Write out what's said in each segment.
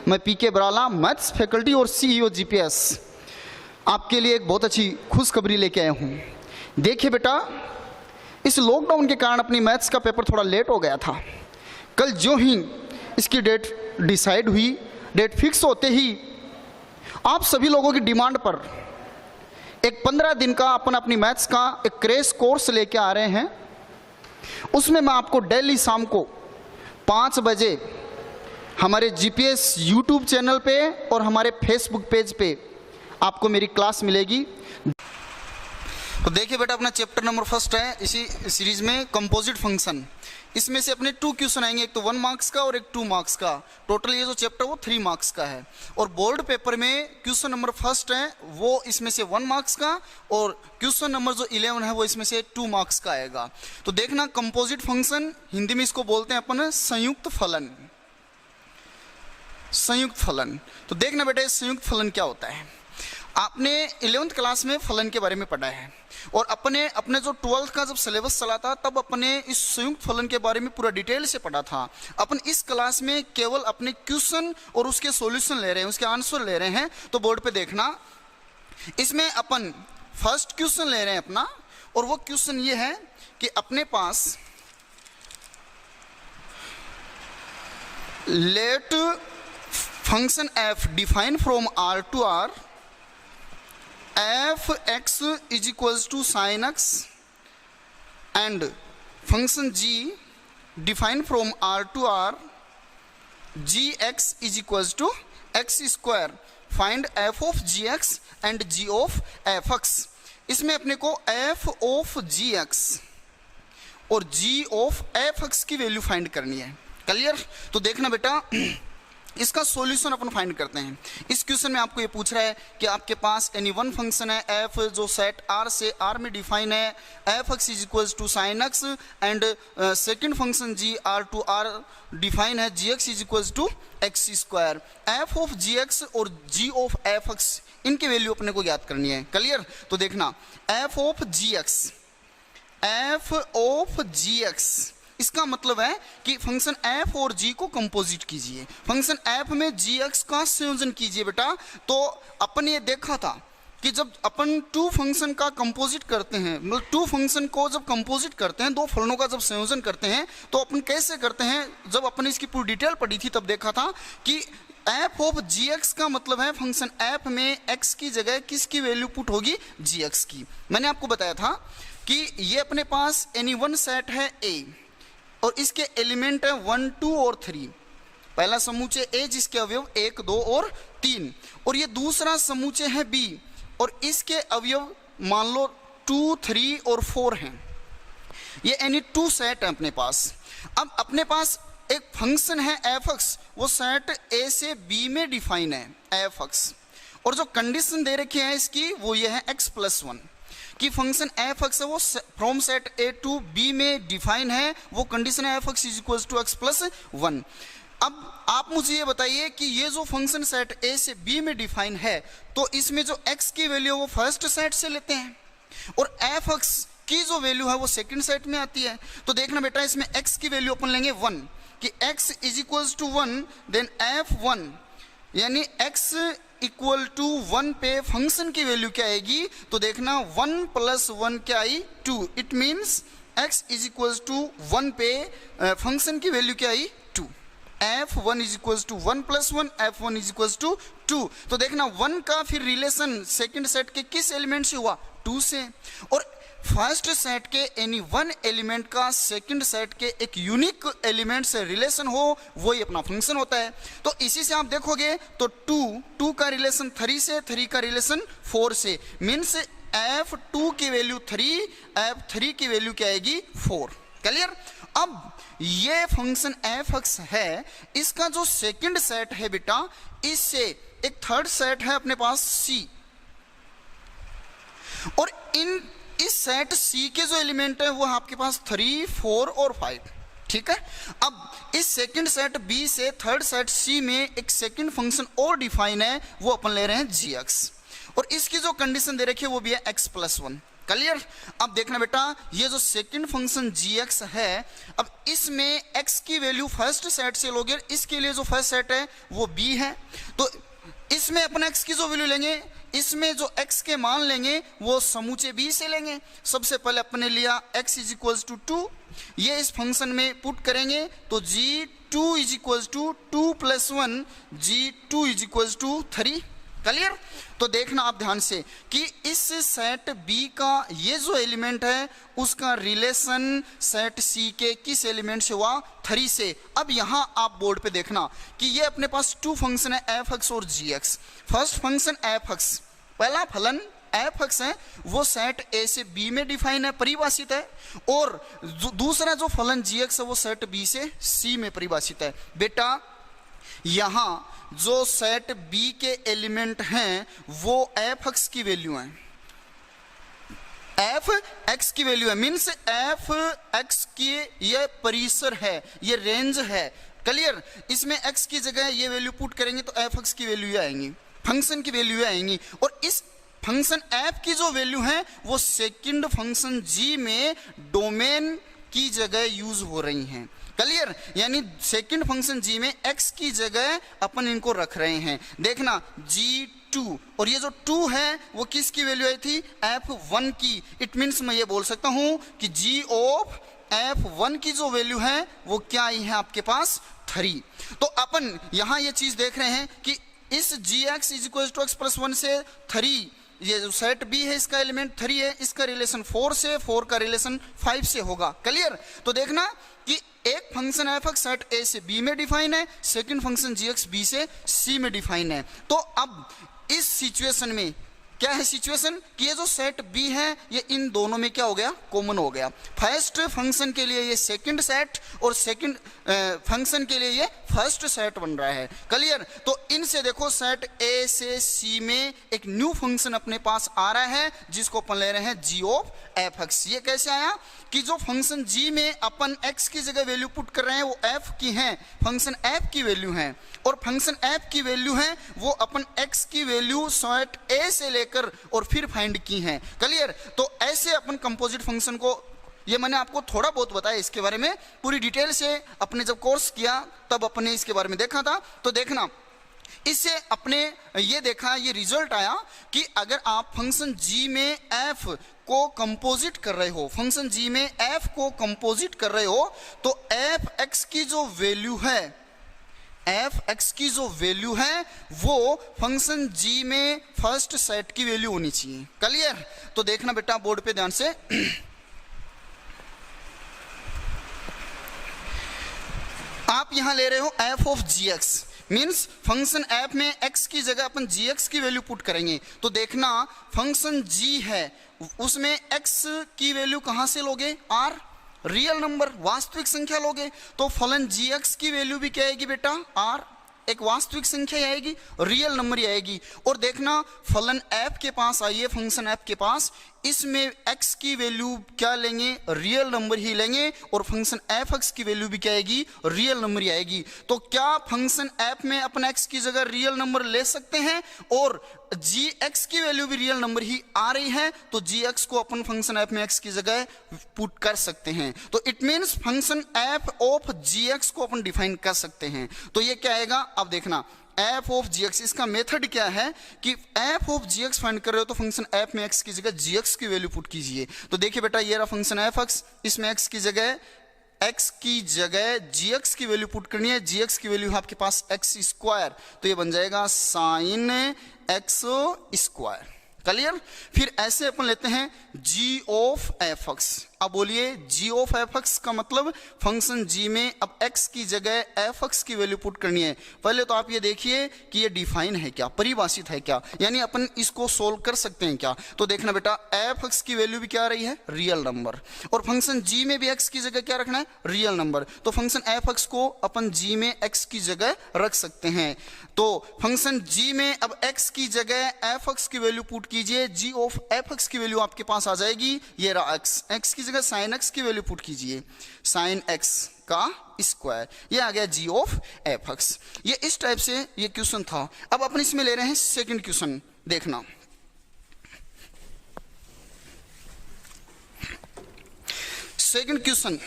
मैं पीके Barala, maths faculty और CEO GPS, आपके लिए एक बहुत अच्छी खुशखबरी लेके आया हूँ। देखिए बेटा, इस लॉकडाउन के कारण अपनी मैथ्स का पेपर थोड़ा लेट हो गया था। कल जो ही इसकी डेट डिसाइड हुई, डेट फिक्स होते ही आप सभी लोगों की डिमांड पर एक 15 दिन का अपनी मैथ्स का एक क्रैश कोर्स लेके आ रहे हैं। उसमें मैं आपको डेली शाम को 5 बजे हमारे जीपीएस यूट्यूब चैनल पे और हमारे फेसबुक पेज पे आपको मेरी क्लास मिलेगी। तो देखिए बेटा, अपना चैप्टर नंबर 1 है इसी सीरीज में, कंपोजिट फंक्शन। इसमें से अपने 2 क्वेश्चन आएंगे, एक तो 1 मार्क्स का और एक 2 मार्क्स का। टोटल ये जो चैप्टर वो 3 मार्क्स का है। और बोर्ड पेपर में क्वेश्चन नंबर 1 है वो इसमें से 1 मार्क्स का, और क्वेश्चन नंबर जो 11 है वो इसमें से 2 मार्क्स का आएगा। तो देखना, कंपोजिट फंक्शन, हिंदी में इसको बोलते हैं अपन संयुक्त फलन। संयुक्त फलन। तो देखना बेटा, संयुक्त फलन क्या होता है। आपने 11th क्लास में फलन के बारे में पढ़ा है, और अपने जो 12th का जब सिलेबस चला था तब अपने इस संयुक्त फलन के बारे में पूरा डिटेल से पढ़ा था। अपन इस क्लास में केवल अपने क्वेश्चन और उसके सॉल्यूशन ले रहे हैं, उसके आंसर ले रहे हैं। तो बोर्ड पे देखना, इसमें अपन फर्स्ट क्वेश्चन ले रहे हैं अपना, और वो क्वेश्चन ये है कि अपने पास let function f define from r to r f x is equals to sin x and function g defined from r to r g x is equals to x square. Find f of gx and g of fx. इसमें अपने को f of gx और g of fx की value find करनी है। Clear? तो देखना बेटा, इसका सॉल्यूशन अपन फाइंड करते हैं। इस क्वेश्चन में आपको ये पूछ रहा है कि आपके पास एनी वन फंक्शन है f जो सेट r से r में डिफाइन है, f(x) is equals to sine x, and second function g r to r define है, gx is equals to x square. f of gx और g of fx, इनकी value अपने को ज्ञात करनी है। क्लियर? तो देखना, f ऑफ gx, इसका मतलब है कि फंक्शन f और g को कंपोजिट कीजिए। फंक्शन f में gx का संयोजन कीजिए बेटा। तो अपन ये देखा था कि जब अपन 2 फंक्शन का कंपोजिट करते हैं, मतलब 2 फंक्शन को जब कंपोजिट करते हैं, 2 फलनों का जब संयोजन करते हैं, तो अपन कैसे करते हैं। जब अपन इसकी पूरी डिटेल पढ़ी थी तब देखा था कि f ऑफ gx का मतलब है फंक्शन f में x की जगह किसकी वैल्यू पुट होगी, gx की। मैंने आपको बताया था कि ये अपने पास एनी वन सेट है A, और इसके एलिमेंट है 1, 2 और 3। पहला समूचे A जिसके अवयव 1, 2 और 3, और ये दूसरा समूचे है B और इसके अवयव मान लो 2, 3 और 4 हैं। ये एनी 2 सेट है अपने पास। अब अपने पास एक फंक्शन है fx, वो सेट A से B में डिफाइन है fx, और जो कंडीशन दे रखी है इसकी वो ये है x+1 कि फंक्शन f(x) है वो from set A to B में डिफाइन है। वो कंडीशन है f(x) is equal to x+1। अब आप मुझे ये बताइए कि ये जो फंक्शन सेट A से B में डिफाइन है, तो इसमें जो x की वैल्यू है वो फर्स्ट सेट से लेते हैं, और f(x) की जो वैल्यू है वो सेकंड सेट में आती है। तो देखना बेटा, इसमें x की वैल्यू अपन लेंगे 1 कि x is equal to 1, then f1 यानी x इक्वल टू 1 पे फंक्शन की वैल्यू क्या आएगी। तो देखना 1 + 1 क्या आई, 2। It means x is equal to 1 पे फंक्शन की वैल्यू क्या आई, 2। f1 is equal to 1 + 1, f1 is equal to 2। तो देखना 1 का फिर रिलेशन सेकंड सेट के किस एलिमेंट से हुआ, 2 से, और फर्स्ट सेट के एनी वन एलिमेंट का सेकंड सेट के एक यूनिक एलिमेंट से रिलेशन हो, वही अपना फंक्शन होता है। तो इसी से आप देखोगे तो 2 का रिलेशन 3 से, 3 का रिलेशन 4 से, मीन्स f2 की वैल्यू 3, f3 की वैल्यू क्या आएगी, 4। क्लियर? अब ये फंक्शन f(x) है, इसका जो सेकंड सेट है बेटा, इससे एक थर्ड सेट है अपने पास C, और इस सेट C के जो एलिमेंट है वो आपके पास 3, 4 और 5। ठीक है? अब इस सेकंड सेट B से थर्ड सेट C में एक सेकंड फंक्शन और डिफाइन है, वो अपन ले रहे हैं gx, और इसकी जो कंडीशन दे रखी है वो भी है x+1। क्लियर। अब देखना बेटा, ये जो सेकंड फंक्शन gx है, अब इसमें x की वैल्यू फर्स्ट सेट से लोगे, इसके लिए जो फर्स्ट सेट है वो b है, तो इसमें अपन x की जो वैल्यू लेंगे, इसमें जो x के मान लेंगे वो समूचे b से लेंगे। सबसे पहले अपने लिया x इज इक्वल्स टू 2, ये इस फंक्शन में पुट करेंगे तो g2 is equals to 2 plus 1, g2 is equals to 3। Clear. तो देखना आप ध्यान से कि इस सेट B का ये जो एलिमेंट है उसका रिलेशन सेट C के किस एलिमेंट से हुआ, 3 से। अब यहां आप बोर्ड पे देखना कि ये अपने पास 2 फंक्शन है f(x) और gx। फर्स्ट फंक्शन f(x), पहला फलन f(x) है वो सेट A से B में डिफाइन है, परिभाषित है, और दूसरा जो फलन gx है वो सेट B से C में परिभाषित है। बेटा यहां जो सेट B के एलिमेंट हैं वो f(x) की वैल्यू है, f(x) की वैल्यू है, मीन्स f(x) की ये परिसर है, ये रेंज है। क्लियर। इसमें x की जगह ये वैल्यू पुट करेंगे तो f(x) की वैल्यू आएंगी, फंक्शन की वैल्यू आएंगी, और इस फंक्शन f की जो वैल्यू है वो सेकंड फंक्शन g में डोमेन की जगह यूज हो रही हैं। क्लियर। यानी सेकंड फंक्शन g में x की जगह अपन इनको रख रहे हैं। देखना g2, और ये जो 2 है वो किसकी वैल्यू आई थी, f1 की। इट मीन्स मैं ये बोल सकता हूं कि g ऑफ f1 की जो वैल्यू है वो क्या आई है आपके पास, 3। तो अपन यहां ये चीज देख रहे हैं कि इस gx is equal to x plus 1 से 3, ये जो सेट B है इसका एलिमेंट 3 है, इसका रिलेशन 4 से, 4 का रिलेशन 5 से होगा। क्लियर। तो देखना कि एक फंक्शन f(x) सेट A से B में डिफाइन है, सेकंड फंक्शन gx B से C में डिफाइन है। तो अब इस सिचुएशन में क्या है सिचुएशन कि ये जो सेट B है ये इन दोनों में क्या हो गया, कॉमन हो गया। फर्स्ट फंक्शन के लिए ये सेकंड सेट और सेकंड फंक्शन के लिए ये फर्स्ट सेट बन रहा है। क्लियर। तो इनसे देखो सेट A से C में एक न्यू फंक्शन अपने पास आ रहा है जिसको अपन ले रहे हैं g ऑफ f(x). ये कैसे आया कि जो फंक्शन g में अपन x की जगह वैल्यू पुट कर रहे हैं वो f की है, फंक्शन f की वैल्यू है, और फंक्शन f की वैल्यू है वो अपन x की वैल्यू सेट A से लेकर और फिर फाइंड की है। क्लियर। तो ऐसे अपन कंपोजिट फंक्शन को, ये मैंने आपको थोड़ा बहुत बताया, इसके बारे में पूरी डिटेल से अपने जब कोर्स किया तब अपने इसके बारे में देखा था। तो देखना इससे अपने ये देखा, ये रिजल्ट आया कि अगर आप फंक्शन g में f को कंपोजिट कर रहे हो, फंक्शन g में f को कंपोजिट कर रहे हो तो f(x) की जो वैल्यू है, f(x) की जो वैल्यू है वो फंक्शन g में फर्स्ट सेट की वैल्यू होनी चाहिए। क्लियर। तो देखना बेटा बोर्ड पे ध्यान से आप यहां ले रहे हो f of gx, means function f में x की जगह अपन gx की वैल्यू पुट करेंगे। तो देखना फंक्शन g है उसमें x की वैल्यू कहां से लोगे, r, रियल नंबर, वास्तविक संख्या लोगे, तो फलन gx की वैल्यू भी क्या आएगी बेटा, r, एक वास्तविक संख्या आएगी, रियल नंबर ही आएगी। और देखना फलन f के पास आइए, फंक्शन f के पास, इसमें x की वैल्यू क्या लेंगे, रियल नंबर ही लेंगे, और फंक्शन f(x) की वैल्यू भी क्या आएगी, रियल नंबर ही आएगी। तो क्या फंक्शन f में अपन x की जगह रियल नंबर ले सकते हैं और gx की वैल्यू भी रियल नंबर ही आ रही है, तो gx को अपन फंक्शन f में x की जगह पुट कर सकते हैं। तो it means function f of gx को अपन डिफाइन कर सकते हैं। तो ये क्या आएगा, अब देखना f ऑफ gx, इसका मेथड क्या है कि f ऑफ gx फाइंड कर रहे हो तो फंक्शन f में x की जगह gx की वैल्यू पुट कीजिए। तो देखिए बेटा ये रहा फंक्शन f(x), इसमें x की जगह gx की वैल्यू पुट करनी है, gx की वैल्यू है आपके पास x², तो ये बन जाएगा sin x²। क्लियर। फिर ऐसे अपन लेते हैं g ऑफ f(x). अब बोलिए g ऑफ f(x) का मतलब फंक्शन g में अब x की जगह f(x) की वैल्यू पुट करनी है। पहले तो आप ये देखिए कि ये डिफाइन है क्या, परिभाषित है क्या, यानी अपन इसको सोल्व कर सकते हैं क्या। तो देखना बेटा f(x) की वैल्यू भी क्या आ रही है, रियल नंबर, और फंक्शन g में भी x की जगह क्या रखना है, रियल नंबर। तो फंक्शन f(x) को अपन g में x की जगह रख सकते हैं। तो फंक्शन g में अब x की जगह f(x) की वैल्यू पुट कीजिए, g ऑफ f(x) की वैल्यू आपके पास आ जाएगी, ये रहा x की जगह sin x की वैल्यू पुट कीजिए, sin x का स्क्वायर, ये आ गया g ऑफ f(x). ये इस टाइप से ये क्वेश्चन था। अब अपन इसमें ले रहे हैं सेकंड क्वेश्चन। देखना सेकंड क्वेश्चन,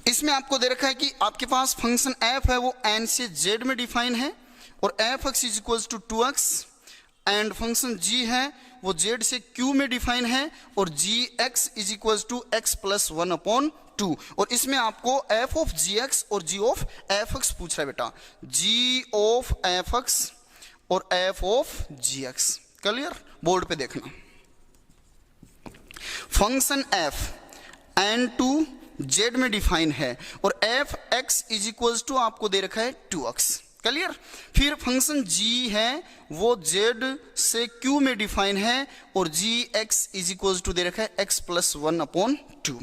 इसमें आपको दे रखा है कि आपके पास फंक्शन एफ है वो एन से जेड में डिफाइन है और f x is equal to 2x, and function g है वो जेड से क्यू में डिफाइन है और g x is equal to x plus 1/2, और इसमें आपको एफ ऑफ जी एक्स और जी ऑफ एफ एक्स पूछ रहा है बेटा, जी ऑफ एफ एक्स और f of g x. Clear? Board पे देखना, function f N to Z में डिफाइन है और f x is equal to आपको दे रखा है 2x। क्लियर? फिर फंक्शन जी है वो जेड से क्यू में डिफाइन है और g x is equal to दे रखा है एक्स प्लस 1/2।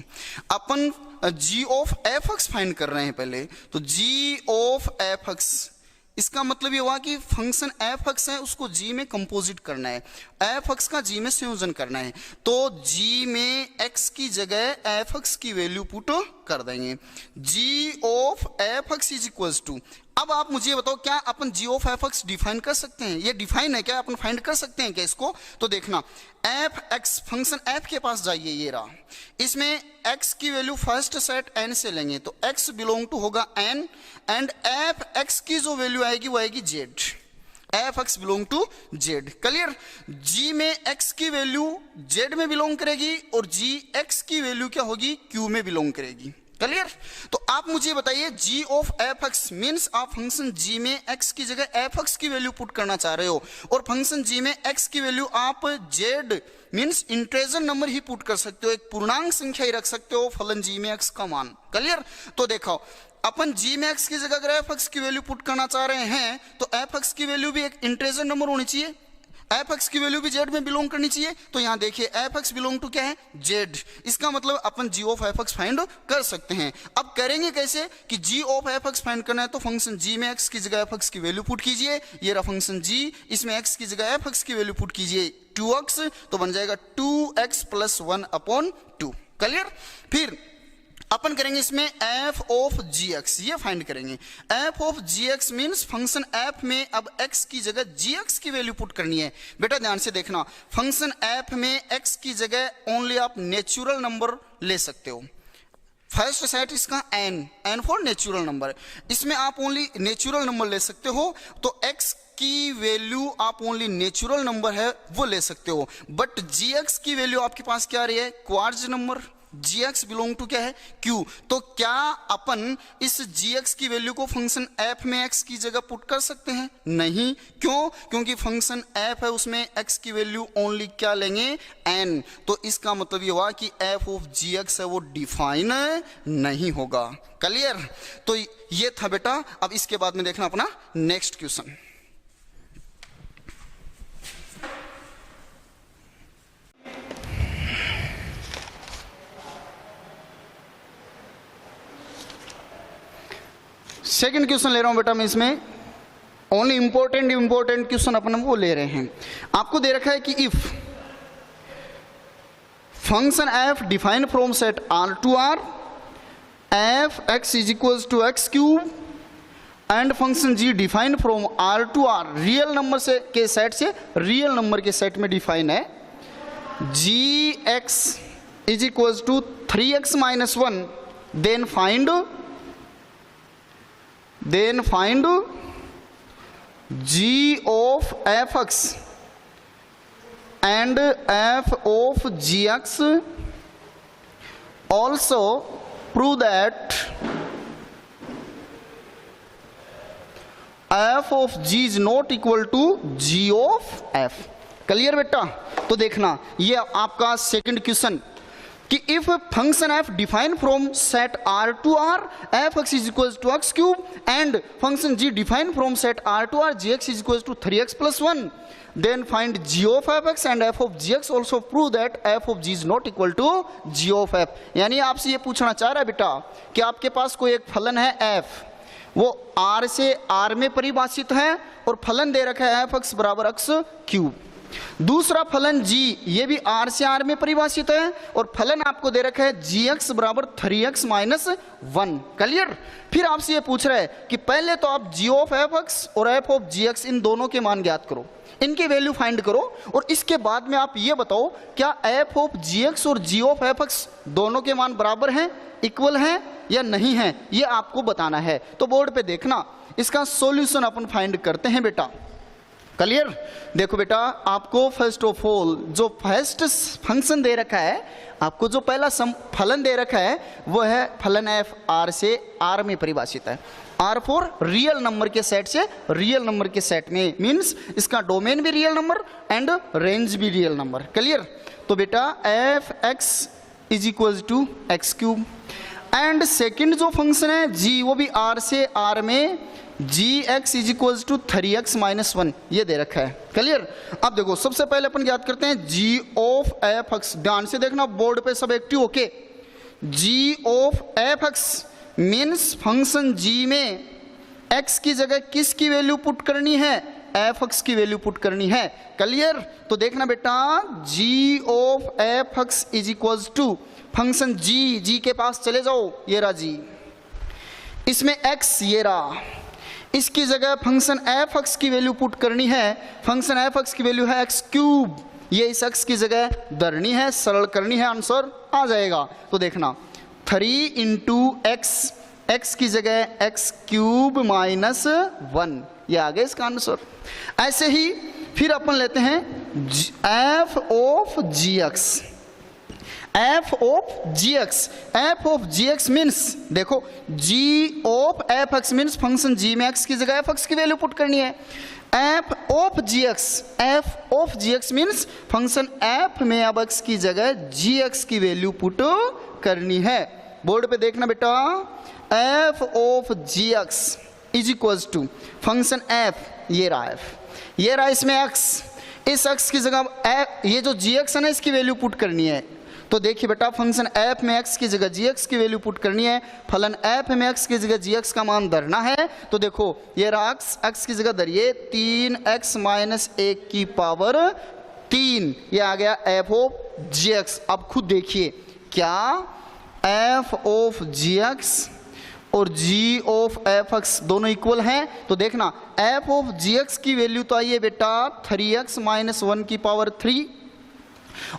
अपन g of f x find कर रहे हैं पहले, तो जी ऑफ एफ एक्स इसका मतलब ये हुआ कि फंक्शन एफ एक्स है उसको जी में कंपोजिट करना है, एफ एक्स का जी में संयोजन करना है, तो जी में एक्स की जगह एफ एक्स की वैल्यू पुट कर देंगे। G of f x is equal to, अब आप मुझे बताओ क्या अपन g of f x define कर सकते हैं? ये डिफाइन है क्या? अपन फाइंड कर सकते हैं क्या इसको? तो देखना, एफ एक्स फंक्शन एफ के पास जाइए, ये रहा, इसमें एक्स की वैल्यू फर्स्ट सेट एन से लेंगे तो एक्स बिलोंग टू होगा एन, एंड एफ एक्स की जो वैल्यू आएगी वो आएगी Z, f x belong to Z. Clear? G में एक्स की वैल्यू जेड में बिलोंग करेगी और जी एक्स की वैल्यू क्या होगी? क्यू में बिलोंग करेगी। क्लियर? तो आप मुझे बताइए जी ऑफ एफ एक्स मीन्स आप फंक्शन जी में एक्स की जगह एफ एक्स की वैल्यू पुट करना चाह रहे हो और फंक्शन जी में एक्स की वैल्यू आप जेड मीन्स इंटीजर नंबर ही पुट कर सकते हो, एक पूर्णांक संख्या ही रख सकते हो फलन जी में एक्स का मान। क्लियर? तो देखो अपन जी में एक्स की जगह अगर एफ एक्स की वैल्यू पुट करना चाह रहे हैं तो एफ एक्स की वैल्यू भी एक इंटीजर नंबर होनी चाहिए, एफ एक्स की वैल्यू भी जेड में बिलोंग करनी चाहिए, तो यहां देखिए एफ एक्स बिलोंग टू क्या है? जेड। इसका मतलब अपन g of f x find कर सकते हैं। अब करेंगे कैसे कि जी ऑफ एफ एक्स फाइंड करना है तो फंक्शन जी में एक्स की जगह एफ एक्स की वैल्यू पुट कीजिए, ये रहा फंक्शन जी, इसमें एक्स की जगह एफ एक्स की वैल्यू पुट कीजिए 2x, तो बन जाएगा 2x प्लस 1/2। क्लियर? फिर अपन करेंगे इसमें एफ ऑफ जी एक्स, ये फाइंड करेंगे। F of g x means function f में अब एक्स की जगह जी एक्स की वैल्यू पुट करनी है। बेटा ध्यान से देखना, फंक्शन एफ में एक्स की जगह ओनली आप नेचुरल नंबर ले सकते हो, फर्स्ट सेट इसका एन फॉर नेचुरल नंबर, इसमें आप ओनली नेचुरल नंबर ले सकते हो, तो एक्स की वैल्यू आप ओनली नेचुरल नंबर है वो ले सकते हो, बट जी एक्स की वैल्यू आपके पास क्या आ रही है? क्वार्ट्ज number, g x belong to क्या है? क्यू। तो क्या अपन इस जी एक्स की वैल्यू को फंक्शन एफ में एक्स की जगह पुट कर सकते हैं? नहीं। क्यों? क्योंकि फंक्शन एफ है उसमें एक्स की वैल्यू ओनली क्या लेंगे? एन। तो इसका मतलब ये हुआ कि एफ ऑफ जी एक्स है वो डिफाइन नहीं होगा। क्लियर? तो ये था बेटा। अब इसके बाद में देखना अपना नेक्स्ट क्वेश्चन। सेकंड क्वेश्चन ले रहा हूं बेटा मैं, इसमें ओनली इंपॉर्टेंट क्वेश्चन अपन वो ले रहे हैं। आपको दे रखा है कि if function f define from set R to R, f x is equal to x cube, and function g define from R to R, real number से के सेट से रियल नंबर के सेट में डिफाइन है, g x is equal to 3x minus 1, then find g of fx and f of gx. Also prove that f of g is not equal to g of f. Clear बेटा? तो देखना ये आपका second question कि if function f define from set R to R, f x is equal to x cube, and function g define from set R to R, g x is equal to 3x plus 1, then find g of f x and f of gx. Also prove that f of g is not equal to g of f. यानी आपसे ये पूछना चाह रहा है बेटा कि आपके पास कोई एक फलन है f, वो r से r में परिभाषित है और फलन दे रखा है एफ एक्स बराबर एक्स क्यूब। दूसरा फलन g, ये भी r से r में परिभाषित है और फलन आपको दे रखा है gx बराबर 3x माइनस 1। क्लियर? फिर आपसे ये पूछ रहा है कि पहले तो आप g ऑफ एफ एक्स और f ऑफ gx इन दोनों के मान ज्ञात करो। इनकी वैल्यू फाइंड करो और इसके बाद में आप ये बताओ क्या एफ ऑफ जी एक्स और जी ऑफ एफ एक्स दोनों के मान बराबर हैं, इक्वल हैं या नहीं हैं, ये आपको बताना है। तो बोर्ड पे देखना, इसका सॉल्यूशन अपन फाइंड करते हैं बेटा। क्लियर? देखो बेटा, आपको फर्स्ट ऑफ ऑल जो फर्स्ट फंक्शन दे रखा है, आपको जो पहला फलन दे रखा है वो है फलन एफ आर से आर में परिभाषित है। आर फॉर रियल नंबर के सेट से रियल नंबर के सेट में, मीन्स इसका डोमेन भी रियल नंबर एंड रेंज भी रियल नंबर। क्लियर? तो बेटा f x is equal to x cube and second जो फंक्शन है जी, वो भी आर से आर में g x is equal to 3x minus 1 ये दे रखा है। क्लियर? अब देखो सबसे पहले अपन याद करते हैं जी ऑफ एफ एक्स। ध्यान से देखना बोर्ड पे सब एक्टिव होके। G of f x means function g में x की जगह किसकी वैल्यू पुट करनी है, एफ एक्स की वैल्यू पुट करनी है। क्लियर? तो देखना बेटा g of f x is equal to function g के पास चले जाओ, ये रहा जी, इसमें x ये रहा, इसकी जगह फंक्शन एफ एक्स की वैल्यू पुट करनी है। फंक्शन एफ एक्स की वैल्यू है एक्स क्यूब, ये इस एक्स की जगह धरनी है, सरल करनी है, आंसर आ जाएगा। तो देखना 3 इंटू एक्स, एक्स की जगह एक्स क्यूब माइनस 1, ये आ गया इसका आंसर। ऐसे ही फिर अपन लेते हैं f of g x. F of g x, f of g x means देखो g of f x means function g में एक्स की जगह एफ एक्स की वैल्यू पुट करनी है। F of g x, f of g x means function f में अब x की जगह जी एक्स की वैल्यू पुट करनी है। बोर्ड पे देखना बेटा, f of g x is equal to function F, ये रहा एफ, ये रहा इसमें एक्स, इस एक्स की जगह ये जो जी एक्स है ना इसकी वैल्यू पुट करनी है। तो देखिए बेटा फंक्शन एफ में एक्स की जगह जी एक्स की वैल्यू पुट करनी है, फलन एफ में एक्स की जगह जी एक्स का मान धरना है। तो देखो ये रहा एक्स की जगह धरिए 3x माइनस 1 की पावर 3, ये आ गया एफ ऑफ जी एक्स। अब खुद देखिए क्या एफ ऑफ जी एक्स और जी ऑफ एफ एक्स दोनों इक्वल हैं। तो देखना एफ ऑफ जी एक्स की वैल्यू तो आई है बेटा 3x माइनस 1 की पावर 3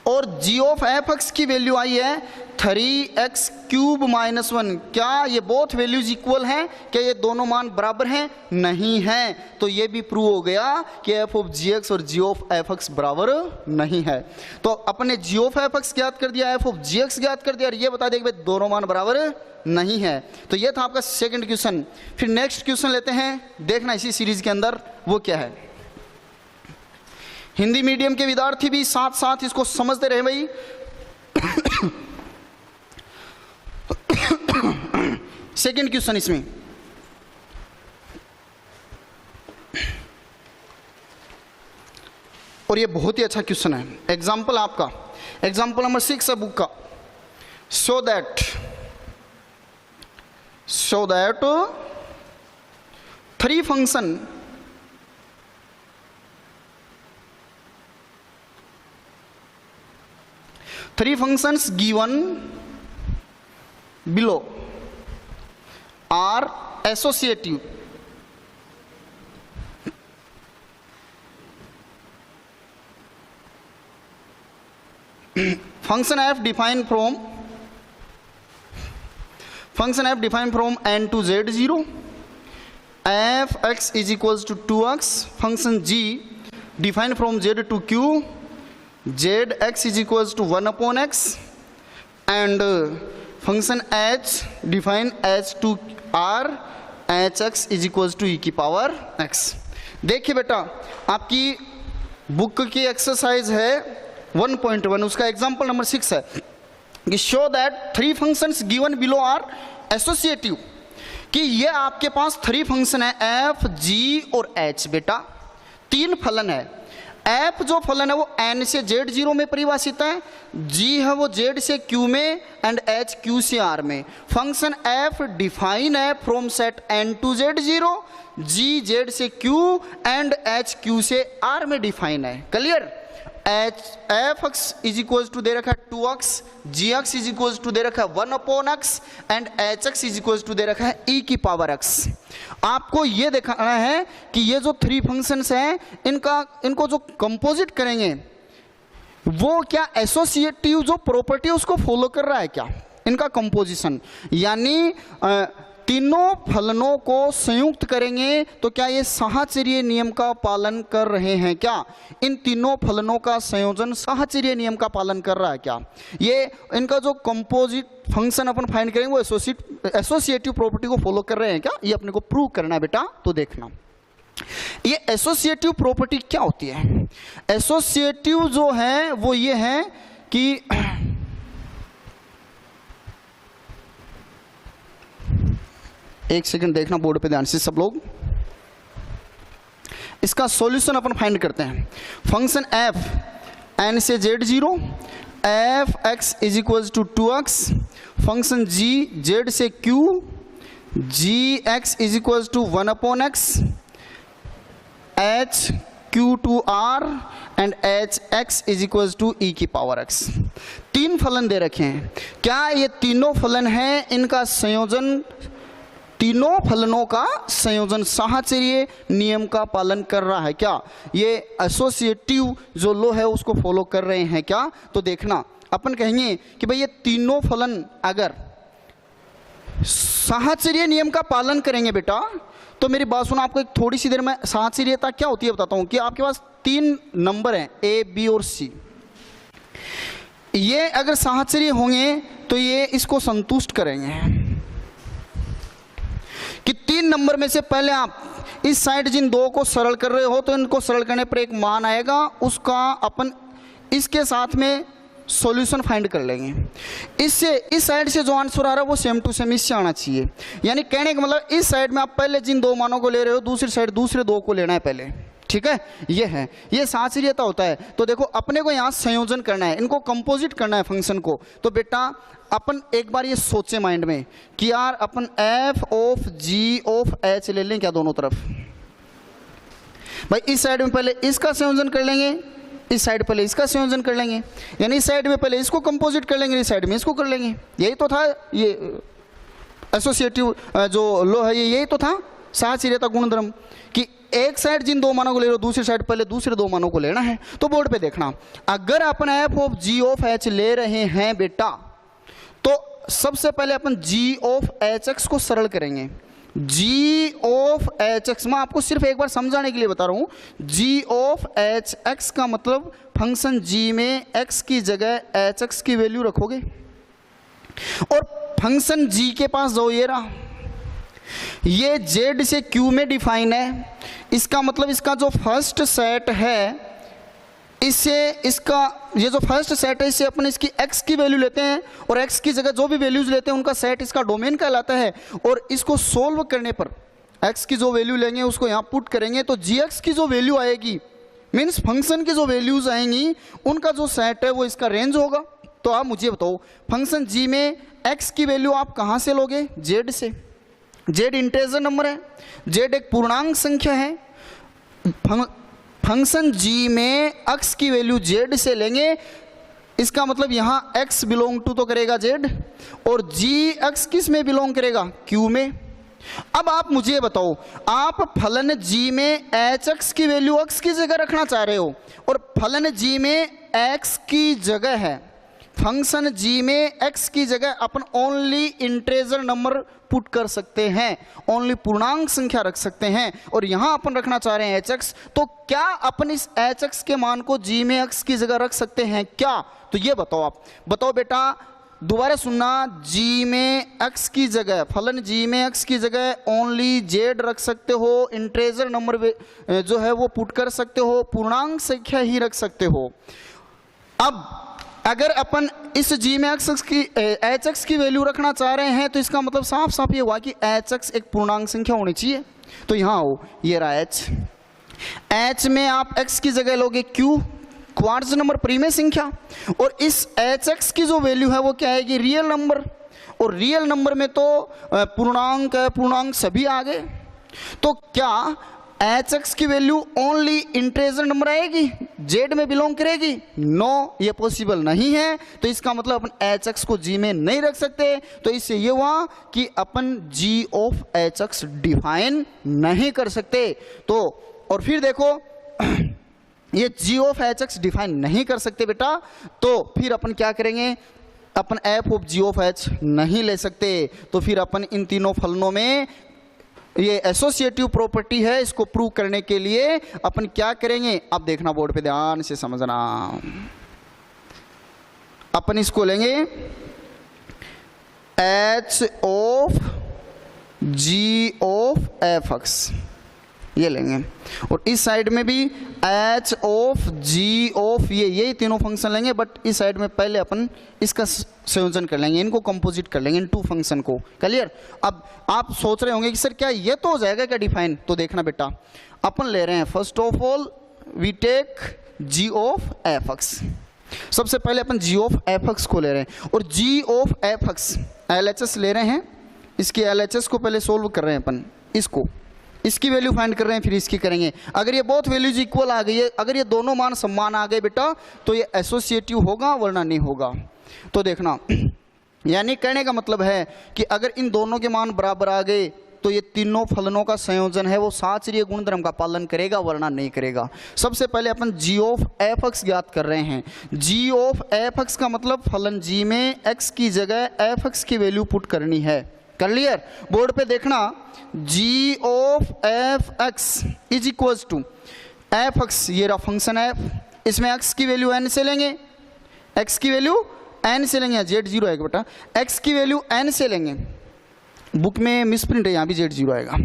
और जी ऑफ एफ एक्स की वैल्यू आई है 3x क्यूब माइनस 1। क्या ये बोथ वैल्यूज इक्वल हैं? क्या ये दोनों मान बराबर हैं? नहीं है। तो ये भी प्रूव हो गया कि एफ ऑफ जी एक्स और जी ऑफ एफ एक्स बराबर नहीं है। तो अपने जी ऑफ एफ एक्स ज्ञात कर दिया, एफ ऑफ जी एक्स ज्ञात कर दिया और ये बता दें कि भाई दोनों मान बराबर नहीं है। तो ये था आपका सेकंड क्वेश्चन। फिर नेक्स्ट क्वेश्चन लेते हैं, देखना इसी सीरीज के अंदर वो क्या है। हिंदी मीडियम के विद्यार्थी भी साथ साथ इसको समझते रहे भाई। सेकंड क्वेश्चन इसमें, और ये बहुत ही अच्छा क्वेश्चन है। एग्जाम्पल आपका एग्जाम्पल नंबर 6 है बुक का। So that 3 function three functions given below are associative. Function f defined from n to z0, f x is equals to 2x, function g defined from z to q, zx is equals to 1 upon x, and function h defined h to r, hx is equals to e की power x। देखिए बेटा आपकी book की exercise है 1.1, उसका example number 6 है कि show that 3 functions given below are associative, कि ये आपके पास 3 फंक्शन है f, g और h। बेटा 3 फलन है। f जो फलन है वो n से z0 में परिभाषित है, g है वो z से q में एंड h q से r में। फंक्शन f डिफाइन है from set n to z0, g z से q एंड h q से r में डिफाइन है। Clear? F x is equal to दे रखा है 2x, g x is equal to दे रखा है 1/x and h x is equal to दे रखा है e की पावर x। आपको ये दिखाना है कि ये जो 3 फंक्शंस हैं इनको जो कंपोजिट करेंगे वो क्या एसोसिएटिव जो प्रॉपर्टी उसको फॉलो कर रहा है क्या, इनका कंपोजिशन, यानी तीनों फलनों को संयुक्त करेंगे तो क्या ये साहचर्य नियम का पालन कर रहे हैं क्या, इन तीनों फलनों का संयोजन साहचर्य नियम का पालन कर रहा है क्या, ये इनका जो कंपोजिट फंक्शन अपन फाइंड करेंगे वो एसोसिएटिव प्रॉपर्टी को फॉलो कर रहे हैं क्या, ये अपने को प्रूव करना है बेटा। तो देखना ये एसोसिएटिव प्रॉपर्टी क्या होती है। एसोसिएटिव जो है वो ये है कि एक सेकंड देखना बोर्ड पे ध्यान से सब लोग, इसका सॉल्यूशन अपन फाइंड करते हैं। फंक्शन एफ एन से Z 0, f x is equal to 2x, function g Z से q, g x is equal to 1/x, h q to r and h x is equal to e की power x। 3 फलन दे रखे हैं, क्या ये तीनों फलन हैं, इनका संयोजन, तीनों फलनों का संयोजन साहचर्य नियम का पालन कर रहा है क्या, ये एसोसिएटिव जो लॉ है उसको फॉलो कर रहे हैं क्या। तो देखना अपन कहेंगे कि भाई ये तीनों फलन अगर साहचर्य नियम का पालन करेंगे बेटा, तो मेरी बात सुनो, आपको एक थोड़ी सी देर में साहचर्यता क्या होती है बताता हूं कि आपके पास 3 नंबर हैं ए बी और सी, ये अगर साहचर्य होंगे तो ये इसको संतुष्ट करेंगे कि 3 नंबर में से पहले आप इस साइड जिन 2 को सरल कर रहे हो तो इनको सरल करने पर एक मान आएगा, उसका अपन इसके साथ में सॉल्यूशन फाइंड कर लेंगे। इससे इस साइड से जो आंसर आ रहा है वो सेम टू सेम इससे आना चाहिए, यानी कहने का मतलब इस साइड में आप पहले जिन 2 मानों को ले रहे हो दूसरी साइड दूसरे 2 को लेना है पहले, ठीक है, ये है, ये साहचर्यता होता है। तो देखो अपने को यहाँ संयोजन करना है, इनको कंपोजिट करना है फंक्शन को। तो बेटा अपन एक बार ये सोचे माइंड में कि यार अपन f of g of h ले लें क्या दोनों तरफ, भाई इस साइड में पहले इसका संयोजन कर लेंगे, इस साइड पहले इसका संयोजन कर लेंगे, यानी इस साइड में पहले इसको कंपोजिट कर लेंगे, इस साइड में इसको कर लेंगे। यही तो था ये एसोसिएटिव जो लॉ है, यही तो था साहचर्यता गुणधर्म कि एक साइड जिन 2 मानों को ले रहे हो दूसरी साइड पहले दूसरे 2 मानों को लेना है। तो बोर्ड पे देखना, अगर अपन f of g of h ले रहे हैं बेटा, तो सबसे पहले अपन जी ऑफ एच एक्स को सरल करेंगे। जी ऑफ एच एक्स मैं आपको सिर्फ एक बार समझाने के लिए बता रहा हूं, जी ऑफ एच एक्स का मतलब फंक्शन जी में एक्स की जगह एच एक्स की वैल्यू रखोगे और फंक्शन जी के पास जो ये रहा, ये जेड से क्यू में डिफाइन है, इसका मतलब इसका जो फर्स्ट सेट है इससे इसका ये जो फर्स्ट सेट है इससे अपन इसकी x की वैल्यू लेते हैं और x की जगह जो भी वैल्यूज लेते हैं उनका सेट इसका डोमेन कहलाता है। और इसको सोल्व करने पर x की जो वैल्यू लेंगे उसको यहाँ पुट करेंगे तो gx की जो वैल्यू आएगी मीन्स फंक्शन की जो वैल्यूज आएंगी उनका जो सेट है वो इसका रेंज होगा। तो आप मुझे बताओ फंक्शन g में x की वैल्यू आप कहाँ से लोगे, z से। z इंटीजर नंबर है, z एक पूर्णांक संख्या है, फंक्शन g में x की वैल्यू z से लेंगे, इसका मतलब यहाँ x बिलोंग टू तो करेगा z और gx किस में बिलोंग करेगा, q में। अब आप मुझे बताओ, आप फलन g में hx की वैल्यू x की जगह रखना चाह रहे हो और फलन g में x की जगह है, फंक्शन g में x की जगह अपन ओनली इंटीजर नंबर पुट कर सकते हैं, ओनली पूर्णांक संख्या रख सकते हैं और यहां अपन रखना चाह रहे हैं hx। तो क्या अपन इस hx के मान को g में x की जगह रख सकते हैं क्या, तो ये बताओ। आप बताओ बेटा, दोबारा सुनना, g में x की जगह, फलन g में x की जगह ओनली z रख सकते हो, इंटीजर नंबर जो है वो पुट कर सकते हो, पूर्णांक संख्या ही रख सकते हो। अब अगर अपन इस g में hx की वैल्यू रखना चाह रहे हैं तो इसका मतलब साफ साफ ये हुआ कि hx एक पूर्णांक संख्या होनी चाहिए। तो यहाँ हो, ये रहा h में आप x की जगह लोगे q, क्वार्ट्ज नंबर प्रीमे संख्या, और इस hx की जो वैल्यू है वो क्या आएगी, रियल नंबर, और रियल नंबर में तो पूर्णांक है, पूर्णांक सभी आ गए। तो क्या hx की वैल्यू ओनली इंटीजर नंबर आएगी, जेड में बिलोंग करेगी? नो, ये पॉसिबल नहीं है। तो इसका मतलब अपन एच एक्स को जी में नहीं रख सकते। तो इससे ये हुआ कि अपन g of h x define नहीं कर सकते। तो और फिर देखो ये g of h x define नहीं कर सकते बेटा, तो फिर अपन क्या करेंगे? अपन f of g of h नहीं ले सकते। तो फिर अपन इन तीनों फलनों में ये एसोसिएटिव प्रॉपर्टी है, इसको प्रूव करने के लिए अपन क्या करेंगे? अब देखना, बोर्ड पे ध्यान से समझना। अपन इसको लेंगे h of g of f x, ये लेंगे, और इस साइड में भी एच ऑफ जी ऑफ ये तीनों फंक्शन लेंगे। बट इस साइड में पहले अपन इसका संयोजन कर लेंगे, इनको कंपोजिट कर लेंगे इन टू फंक्शन को। क्लियर? अब आप सोच रहे होंगे कि सर क्या ये तो हो जाएगा क्या डिफाइन? तो देखना बेटा, अपन ले रहे हैं first of all we take g of f x. सबसे पहले अपन जी ऑफ एफ एक्स को ले रहे हैं, और g of f x L H S ले रहे हैं। इसकी एल एच एस को पहले सोल्व कर रहे हैं अपन, इसकी वैल्यू फाइंड कर रहे हैं, फिर इसकी करेंगे। अगर ये बोथ वैल्यूज इक्वल आ गई है, अगर ये दोनों मान समान आ गए बेटा, तो ये एसोसिएटिव होगा, वरना नहीं होगा। तो देखना, यानी कहने का मतलब है कि अगर इन दोनों के मान बराबर आ गए तो ये तीनों फलनों का संयोजन है वो साचरीय गुणधर्म का पालन करेगा, वरना नहीं करेगा। सबसे पहले अपन जी ऑफ एफ एक्स ज्ञात कर रहे हैं। जी ऑफ एफ एक्स का मतलब फलन जी में एक्स की जगह एफ एक्स की वैल्यू पुट करनी है। क्लियर? बोर्ड पे देखना, g of f x is equal to f x, ये रहा फंक्शन एफ, इसमें एक्स की वैल्यू एन से लेंगे, एक्स की वैल्यू एन से लेंगे, जेड जीरो आएगा बेटा, एक्स की वैल्यू एन से लेंगे, बुक में मिसप्रिंट है, यहाँ भी जेड जीरो आएगा।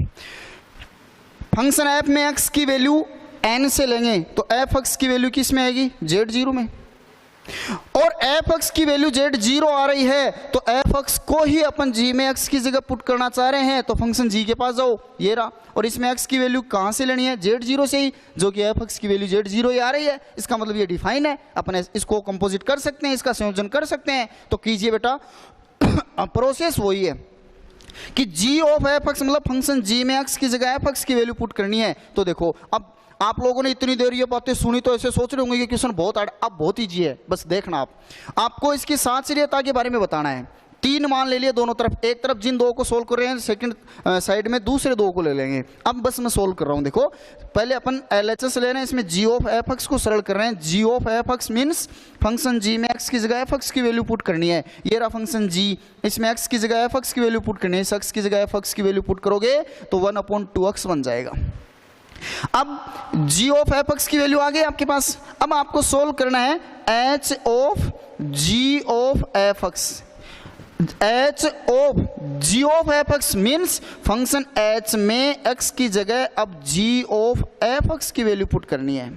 फंक्शन एफ में एक्स की वैल्यू एन से लेंगे, तो एफ एक्स की वैल्यू किस में आएगी? जेड जीरो में। और एफ एक्स की वैल्यू जेड जीरो आ रही है, तो एफ एक्स को ही अपन जी में एक्स की जगह पुट करना चाह रहे हैं, तो फंक्शन जी के पास जाओ, ये रहा। और इसमें एक्स की वैल्यू कहाँ से लेनी है? जेड जीरो से ही, जो कि एफ एक्स की वैल्यू जेड जीरो ही आ रही है। इसका मतलब ये डिफाइन है, अपन इसको कंपोजिट कर सकते हैं, इसका संयोजन कर सकते हैं। तो कीजिए बेटा, प्रोसेस वही है कि जी ऑफ एफ एक्स मतलब फंक्शन जी में एक्स की जगह एफ एक्स की वैल्यू पुट करनी है। तो देखो, अब आप लोगों ने इतनी देर ये बातें सुनी तो ऐसे सोच रहे होंगे कि क्वेश्चन बहुत अब बहुत ईजी है। बस देखना, आपको इसकी साचरीयता के बारे में बताना है। तीन मान ले लिए दोनों तरफ, एक तरफ जिन दो को सोल्व कर रहे हैं सेकंड साइड में दूसरे दो को ले लेंगे। अब बस मैं सोल्व कर रहा हूं। देखो, पहले अपन LHS ले रहे हैं, इसमें जी ऑफ एफ एक्स को सरल कर रहे हैं। G of f x means function g में एक्स की जगह एफ एक्स की वैल्यू पुट करनी है। ये रहा फंक्शन जी, इसमें एक्स की जगह एफ एक्स की वैल्यू पुट करनी है। इस एक्स की जगह एफ एक्स की वैल्यू पुट करोगे तो 1/2x बन जाएगा। अब जी ऑफ एफ एक्स की वैल्यू आ गई आपके पास। अब आपको सोल्व करना है h of g of f x. H of g of f x means function h में एक्स की जगह अब जी ऑफ एफ एक्स की वैल्यू पुट करनी है।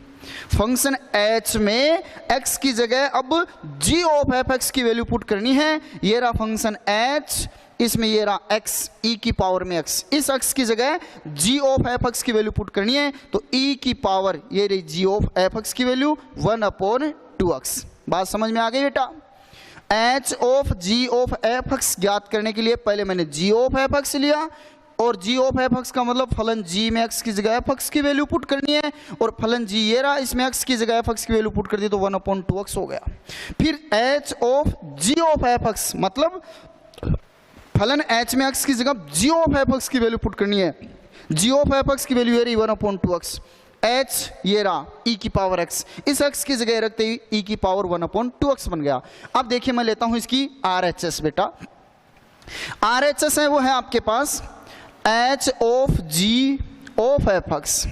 फंक्शन एच में एक्स की जगह अब जी ऑफ एफ एक्स की वैल्यू पुट करनी है। ये रहा फंक्शन एच, इसमें ये रहा एक्स ई की पावर में एक्स, इस एक्स की जगह जी ऑफ एफ एक्स की वैल्यू पुट करनी है। तो ई की पावर ये रही जी ऑफ एफ एक्स की वैल्यू 1/2x। बात समझ में आ गई बेटा? H of g of f x ज्ञात करने के लिए पहले मैंने जी ऑफ एफ एक्स लिया, और जी ऑफ एफ एक्स का मतलब फलन जी में एक्स की जगह एफ एक्स की वैल्यू पुट करनी है, और फलन जी ये रहा, इसमें एक्स की जगह एफ एक्स की वैल्यू पुट कर दी तो 1/2x हो गया। फिर h of g of f x मतलब फलन एच में एक्स की जगह जी ऑफ एफ एक्स की वैल्यू पुट करनी है। जी ऑफ एफ एक्स की वैल्यू ये रही 1/2x। एच ये रहा ई की पावर एक्स, इस एक्स की जगह रखते ही ई की पावर 1/2x बन गया। अब देखिए मैं लेता हूं इसकी RHS बेटा। RHS है वो है आपके पास h of g of f x.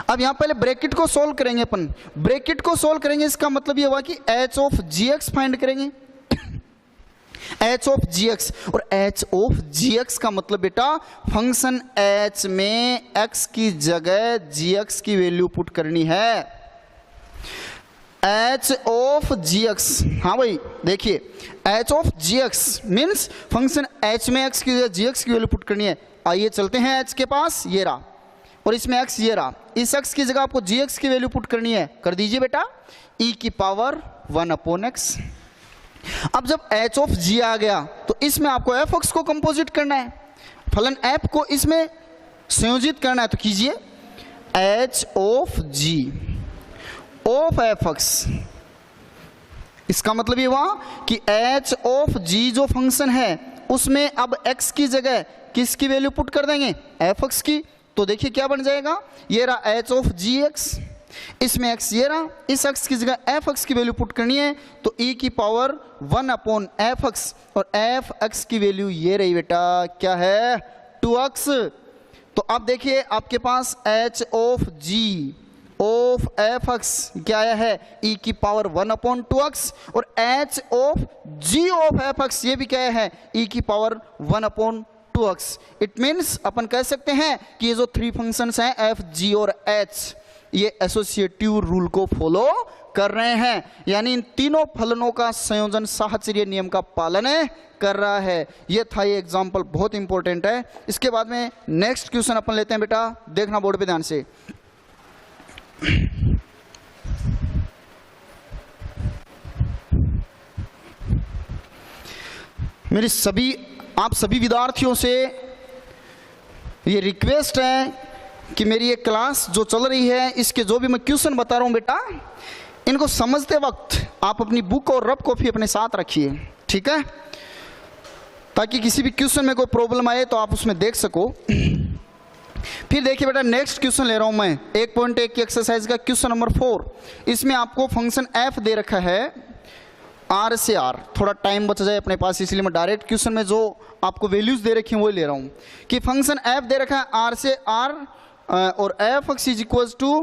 अब यहां पहले ब्रैकेट को सोल्व करेंगे अपन। ब्रैकेट को सोल्व करेंगे, इसका मतलब ये हुआ कि h of g x find करेंगे। एच ऑफ जी एक्स, और एच ऑफ जी एक्स का मतलब बेटा फंक्शन एच में एक्स की जगह जी एक्स की वैल्यू पुट करनी है। एच ऑफ जी एक्स, हाँ भाई देखिए, h of g x means function h में एक्स की जगह जी एक्स की वैल्यू पुट करनी है। आइए चलते हैं एच के पास, ये रहा, और इसमें एक्स ये रहा, इस एक्स की जगह आपको जी एक्स की वैल्यू पुट करनी है। कर दीजिए बेटा, ई की पावर 1/x। अब जब एच ऑफ जी आ गया तो इसमें आपको एफ एक्स को कंपोजिट करना है, फलन एफ को इसमें संयोजित करना है। तो कीजिए h of g of f x. इसका मतलब ये हुआ कि एच ऑफ जी जो फंक्शन है उसमें अब एक्स की जगह किसकी वैल्यू पुट कर देंगे, एफ एक्स की। तो देखिए क्या बन जाएगा, ये रहा एच ऑफ जी एक्स, इसमें एक्स ये रहा, इस एक्स की जगह एफ एक्स की वैल्यू पुट करनी है तो e की पावर 1 अपॉन एफ एक्स, और एफ एक्स की वैल्यू ये रही बेटा, क्या है, 2x। तो अब देखिए आपके पास h of g of f x क्या आया है, e की पावर 1 अपॉन 2x, और h of g of f x ये भी क्या है, e की power 1 upon 2x। It means अपन कह सकते हैं कि ये जो थ्री फंक्शंस हैं एफ, जी और एच, ये एसोसिएटिव रूल को फॉलो कर रहे हैं, यानी इन तीनों फलनों का संयोजन साहचर्य नियम का पालन कर रहा है। ये था ये एग्जांपल, बहुत इंपॉर्टेंट है। इसके बाद में नेक्स्ट क्वेश्चन अपन लेते हैं बेटा, देखना बोर्ड पे ध्यान से। मेरी आप सभी विद्यार्थियों से ये रिक्वेस्ट है कि मेरी ये क्लास जो चल रही है इसके जो भी मैं क्वेश्चन बता रहा हूं बेटा, इनको समझते वक्त आप अपनी बुक और रफ कॉपी अपने साथ रखिए, ठीक है, ताकि किसी भी क्वेश्चन में कोई प्रॉब्लम आए तो आप उसमें देख सको। फिर देखिए बेटा नेक्स्ट क्वेश्चन ले रहा हूं मैं, 1.1 की एक्सरसाइज का क्वेश्चन नंबर 4। इसमें आपको फंक्शन एफ दे रखा है आर से आर, थोड़ा टाइम बच जाए अपने पास इसलिए मैं डायरेक्ट क्वेश्चन में जो आपको वैल्यूज दे रखी हैं वो ले रहा हूं, कि फंक्शन एफ दे रखा है आर से आर और f x is equal to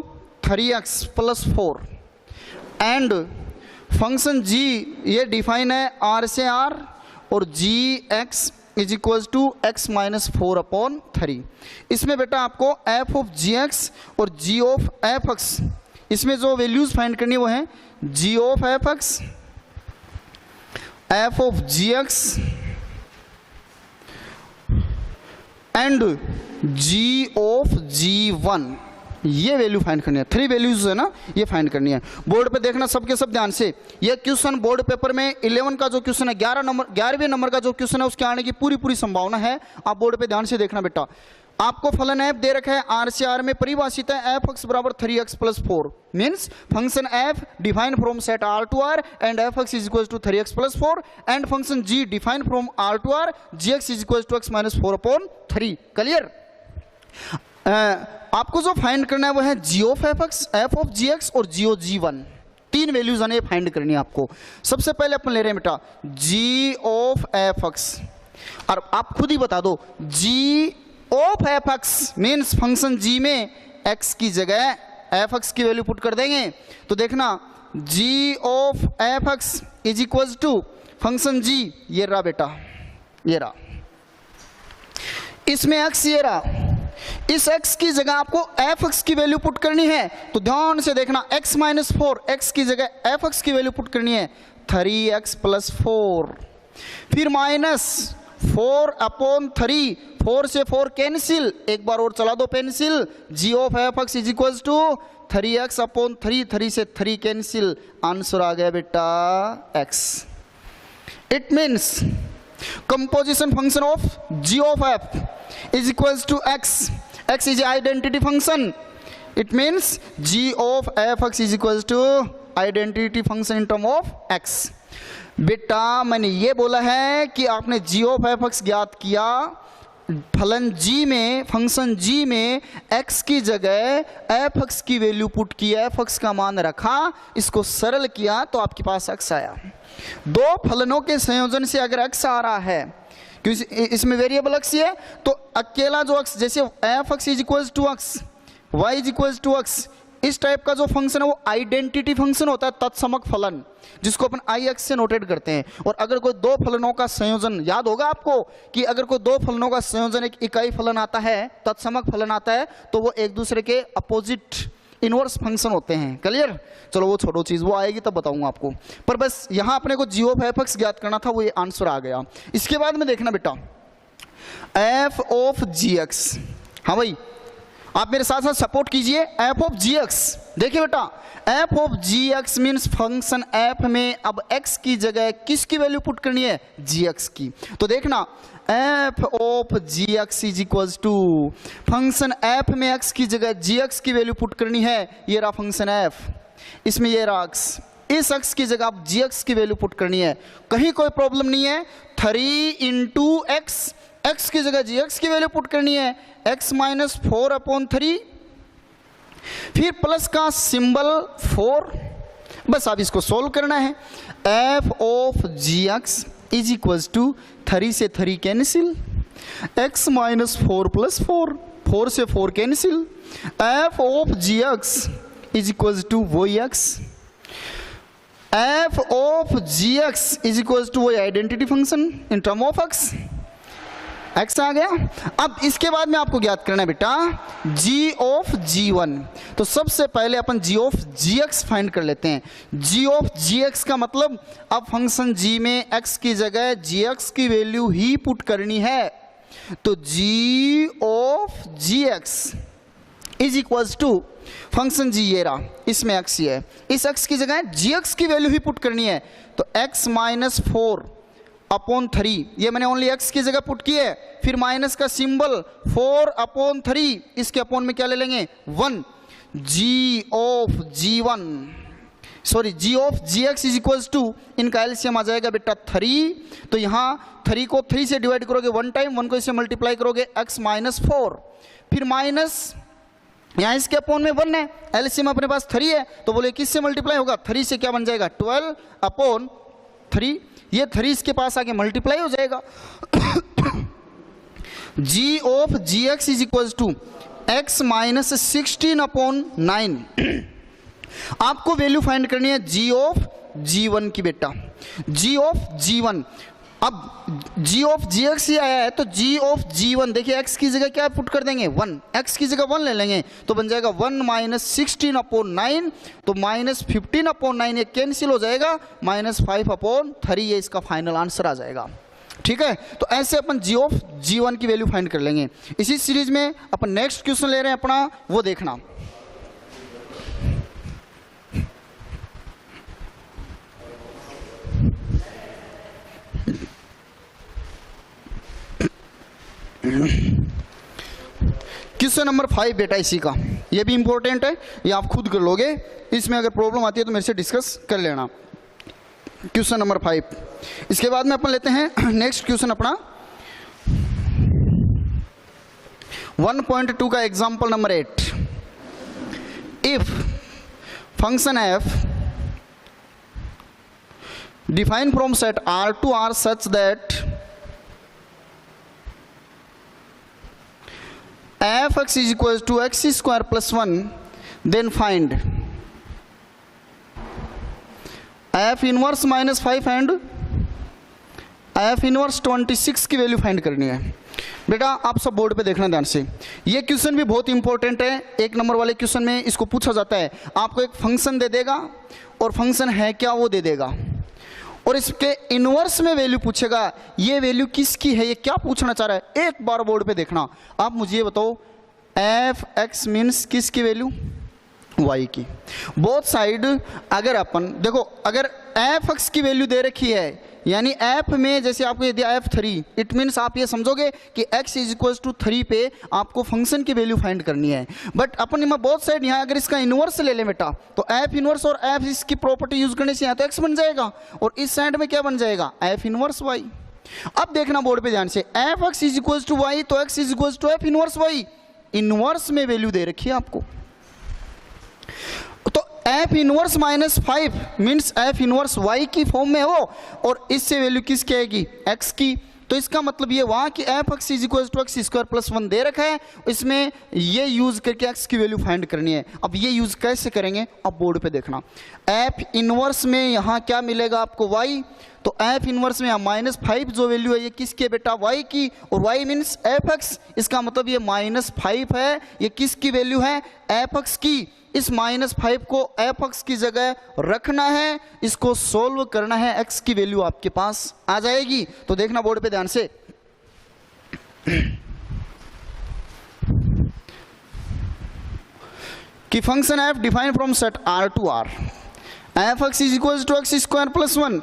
3x plus 4, and function g ये डिफाइन है आर से आर और g x is equal to x minus 4 upon 3। इसमें बेटा आपको एफ ऑफ जी एक्स और जी ऑफ एफ एक्स, इसमें जो वैल्यूज फाइंड करनी है वो है g of f x, f of g x and g of g one, ये वैल्यू फाइंड करनी है। 3 वैल्यूज है ना, ये फाइंड करनी है। बोर्ड पे देखना सबके सब ध्यान से, ये क्वेश्चन बोर्ड पेपर में 11 का जो क्वेश्चन है, 11वें नंबर का जो क्वेश्चन है उसके आने की पूरी संभावना है। आप बोर्ड पे ध्यान से देखना बेटा। आपको फलन एफ दे रखा है आर से आर में परिभाषित है एफ एक्स बराबर 3x plus 4, means function f defined from set R to R and f x is equal to 3x plus 4, and function g defined from R to R g x is equal to x minus 4 upon 3। Clear? आपको जो find करना है वो है g of f x, f of g x और g of g one. 3 values आने find करनी है आपको। सबसे पहले अपन ले रहे हैं बेटा जी ऑफ एफ एक्स, और आप खुद ही बता दो g of f x means function g में एक्स की जगह एफ एक्स की वैल्यू पुट कर देंगे। तो देखना g of f x is equal to function g, ये रहा बेटा, ये रहा, इसमें एक्स ये रहा, इस x की जगह आपको एफ एक्स की वैल्यू पुट करनी है। तो ध्यान से देखना x माइनस 4, एक्स की जगह एफ एक्स की वैल्यू पुट करनी है 3x प्लस 4, फिर माइनस 4 अपॉन 3, 4 से 4 कैंसिल, एक बार और चला दो pencil, g of f x is equal to 3x upon 3, 3 से 3 कैंसिल, आंसर आ गया बेटा x। It means composition function of g of f is equals to x. X is identity function. It means g of f(x) is equals to identity function in term of x. बेटा मैंने ये बोला है कि आपने g of f(x) ज्ञात किया, फलन g में, फंक्शन g में x की जगह f(x) की वैल्यू पुट की, f(x) का मान रखा, इसको सरल किया तो आपके पास x आया। 2 फलनों के संयोजन से अगर x आ रहा है, क्योंकि इसमें वेरिएबल x है, तो अकेला जो x, जैसे f(x) is equal to x, y is equal to x, इस टाइप का जो फंक्शन है वो आइडेंटिटी फंक्शन होता है, तत्समक फलन, जिसको अपन ix से नोटेट करते हैं। और अगर कोई 2 फलनों का संयोजन, याद होगा आपको कि अगर कोई 2 फलनों का संयोजन एक इकाई फलन आता है, तत्समक फलन आता है, तो वो एक दूसरे के अपोजिट इनवर्स फंक्शन होते हैं। क्लियर? चलो वो छोड़ो चीज, वो आएगी तब बताऊंगा आपको, पर बस यहां अपने को जी ऑफ एफ एक्स ज्ञात करना था, वो ये आंसर आ गया। इसके बाद में देखना बेटा एफ ऑफ जी एक्स, हाँ भाई आप मेरे साथ साथ सपोर्ट कीजिए, एफ ऑफ जी एक्स। देखिए बेटा f of g x means function f में अब एक्स की जगह किसकी वैल्यू पुट करनी है, जी एक्स की। तो देखना f of g x is equal to function f में एक्स की जगह जी एक्स की वैल्यू पुट करनी है, ये रहा फंक्शन एफ, इसमें ये रहा अक्स, इस अक्स की जगह आप जी एक्स की वैल्यू पुट करनी है, कहीं कोई प्रॉब्लम नहीं है। 3 इंटू एक्स, एक्स की जगह जी एक्स की वैल्यू पुट करनी है, x माइनस 4/3, फिर प्लस का सिंबल 4, बस आप इसको सोल्व करना है। f of g x is equal to 3 से 3 कैंसिल, x माइनस 4 प्लस 4, 4 से 4 cancel, f of g x is equal to वही x, f of g x is equal to वही identity function in term of x, x आ गया। अब इसके बाद में आपको ज्ञात करना है बेटा g ऑफ g1, तो सबसे पहले अपन g ऑफ gx फाइंड कर लेते हैं। g ऑफ gx का मतलब अब फंक्शन g में x की जगह gx की वैल्यू ही पुट करनी है, तो g of gx is equals to function g ये रहा, इसमें x ये है, इस x की जगह gx की वैल्यू ही पुट करनी है, तो x माइनस 4/3, ये मैंने ओनली x की जगह पुट की है, फिर माइनस का सिंबल 4/3, इसके अपॉन में क्या ले लेंगे 1, g of g1 sorry g of gx is equals to, इनका एलसीएम आ जाएगा बेटा 3, तो यहाँ 3 को 3 से डिवाइड करोगे 1 टाइम, 1 को इससे मल्टीप्लाई करोगे x माइनस 4, फिर माइनस यहाँ इसके अपॉन में 1 है, एलसीएम अपने पास 3 है, तो बोले किससे मल्टीप्लाई होगा, 3 से क्या बन जाएगा 12/3, ये 3 इसके पास आके मल्टीप्लाई हो जाएगा। g of gx is equal to x minus 16/9, आपको वैल्यू फाइंड करनी है g ऑफ g1 की बेटा, g ऑफ g1, अब g ऑफ gx ही आया है, तो g ऑफ g1 देखिए x की जगह क्या पुट कर देंगे 1, x की जगह 1 ले लेंगे, तो बन जाएगा 1 माइनस 16/9, तो माइनस 15/9 ये कैंसिल हो जाएगा, माइनस 5/3 ये इसका फाइनल आंसर आ जाएगा। ठीक है, तो ऐसे अपन g ऑफ g1 की वैल्यू फाइंड कर लेंगे। इसी सीरीज में अपन नेक्स्ट क्वेश्चन ले रहे हैं अपना, वो देखना। क्वेश्चन नंबर 5 बेटा इसी का, ये भी इंपॉर्टेंट है, ये आप खुद कर लोगे, इसमें अगर प्रॉब्लम आती है तो मेरे से डिस्कस कर लेना। क्वेश्चन नंबर 5, इसके बाद में अपन लेते हैं नेक्स्ट क्वेश्चन अपना 1.2 का example number 8। If function f define from set R to R such that f(x) is equals to x square plus 1, then find f inverse minus 5 and f inverse 26 की value find करनी है। बेटा आप सब board पे देखना ध्यान से, ये क्वेश्चन भी बहुत इंपॉर्टेंट है, 1 नंबर वाले क्वेश्चन में इसको पूछा जाता है। आपको एक फंक्शन दे देगा और फंक्शन है क्या वो दे देगा, और इसके इनवर्स में वैल्यू पूछेगा, ये वैल्यू किसकी है, ये क्या पूछना चाह रहा है, एक बार बोर्ड पे देखना। आप मुझे ये बताओ f(x) मीन्स किसकी वैल्यू, y की। बोथ साइड अगर अपन देखो, अगर f(x) की वैल्यू दे रखी है, यानी f में जैसे आपको ये दिया f3, इट मीन्स आप ये समझोगे कि x इज इक्वल टू 3 पे आपको फंक्शन की वैल्यू फाइंड करनी है। बट अपन में बोथ साइड यहाँ अगर इसका इनवर्स ले लें बेटा, तो f इनवर्स और f इसकी प्रॉपर्टी यूज करने से यहाँ तो x बन जाएगा, और इस साइड में क्या बन जाएगा f इनवर्स y। अब देखना बोर्ड पे ध्यान से, f(x) is equal to y, तो x is equal to f inverse y, inverse में वैल्यू दे रखी है आपको, तो f inverse minus 5 means f inverse y की फॉर्म में हो, और इससे वैल्यू किसकी आएगी x की, तो इसका मतलब ये वहाँ कि f(x) is equal to x square plus 1 दे रखा है, इसमें ये यूज करके x की वैल्यू फाइंड करनी है। अब ये यूज कैसे करेंगे, अब बोर्ड पे देखना, f इनवर्स में यहाँ क्या मिलेगा आपको y, तो f इनवर्स में माइनस 5 जो वैल्यू है ये किसकी है बेटा y की, और y मीन्स f(x), इसका मतलब ये माइनस 5 है, ये किसकी वैल्यू है f(x) की। इस माइनस 5 को f(x) की जगह रखना है, इसको सोल्व करना है, x की वैल्यू आपके पास आ जाएगी। तो देखना बोर्ड पे ध्यान से, कि function f define from set R to R, f(x) is equal to x square plus 1,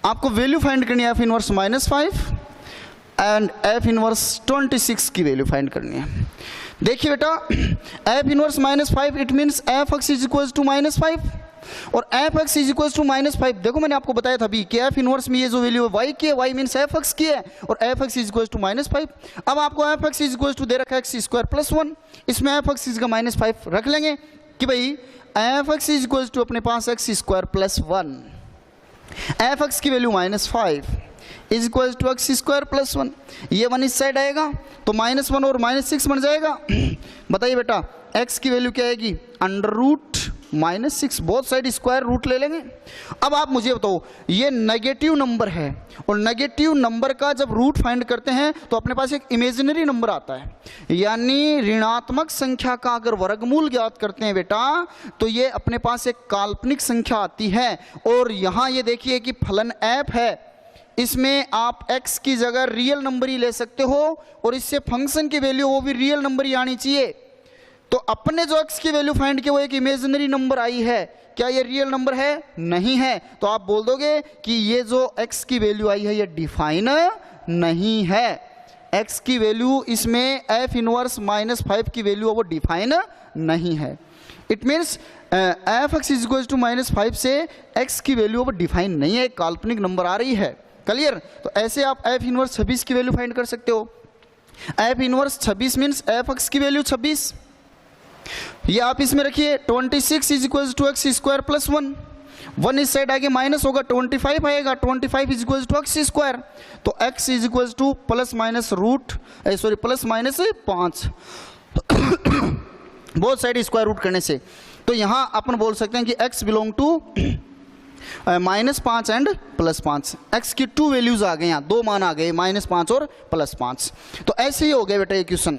आपको वैल्यू फाइंड करनी है f inverse minus 5 and f inverse 26 की वैल्यू फाइंड करनी है। देखिए बेटा, f inverse -5 it means f x is equal to -5 और f x is equal to -5। देखो मैंने आपको बताया था अभी कि एफ इनवर्स में ये जो वैल्यू है वाई की है, वाई मीन्स एफ एक्स की है और f x is equal to -5। अब आपको f x is equal to दे रखा है एक्स स्क्वायर प्लस 1, इसमें एफ एक्स का -5 रख लेंगे कि भाई F x is equal to अपने पास X square plus 1, F x की value -5 is equal to x square plus 1, ये 1 इस साइड आएगा तो -1 और -6 बन जाएगा। बताइए बेटा x की वैल्यू क्या आएगी, √-6, बोथ साइड स्क्वायर रूट ले लेंगे। अब आप मुझे बताओ, ये नेगेटिव नंबर है और नेगेटिव नंबर का जब रूट फाइंड करते हैं तो अपने पास एक इमेजिनरी नंबर आता है, यानी ऋणात्मक संख्या का अगर वर्गमूल ज्ञात करते हैं बेटा तो ये अपने पास एक काल्पनिक संख्या आती है। और यहाँ ये देखिए कि फलन f है, इसमें आप x की जगह रियल नंबर ही ले सकते हो और इससे फंक्शन की वैल्यू वो भी रियल नंबर ही आनी चाहिए। तो अपने जो x की वैल्यू फाइंड की वो एक इमेजिनरी नंबर आई है, क्या ये रियल नंबर है? नहीं है। तो आप बोल दोगे कि ये जो x की वैल्यू आई है ये डिफाइन नहीं है, x की वैल्यू इसमें f इनवर्स -5 की वैल्यू वो डिफाइन नहीं है। It means f x is equal to -5 से x की वैल्यू वो डिफाइन नहीं है, एक काल्पनिक नंबर आ रही है। क्लियर? तो ऐसे आप f इनवर्स 26 की वैल्यू फाइंड कर सकते हो। f inverse 26 means f x की वैल्यू 26, ये आप इसमें रखिए 26 is equal to x square plus 1, 1 इस साइड आगे माइनस होगा 25 आएगा, 25 is equal to x square, तो x इज इक्वल टू +5 बहुत साइड स्क्वायर रूट करने से। तो यहाँ अपन बोल सकते हैं कि x belong to -5 and +5, x की 2 वैल्यूज आ गए, यहाँ 2 मान आ गए, -5 और +5। तो ऐसे ही हो गया बेटा ये क्वेश्चन।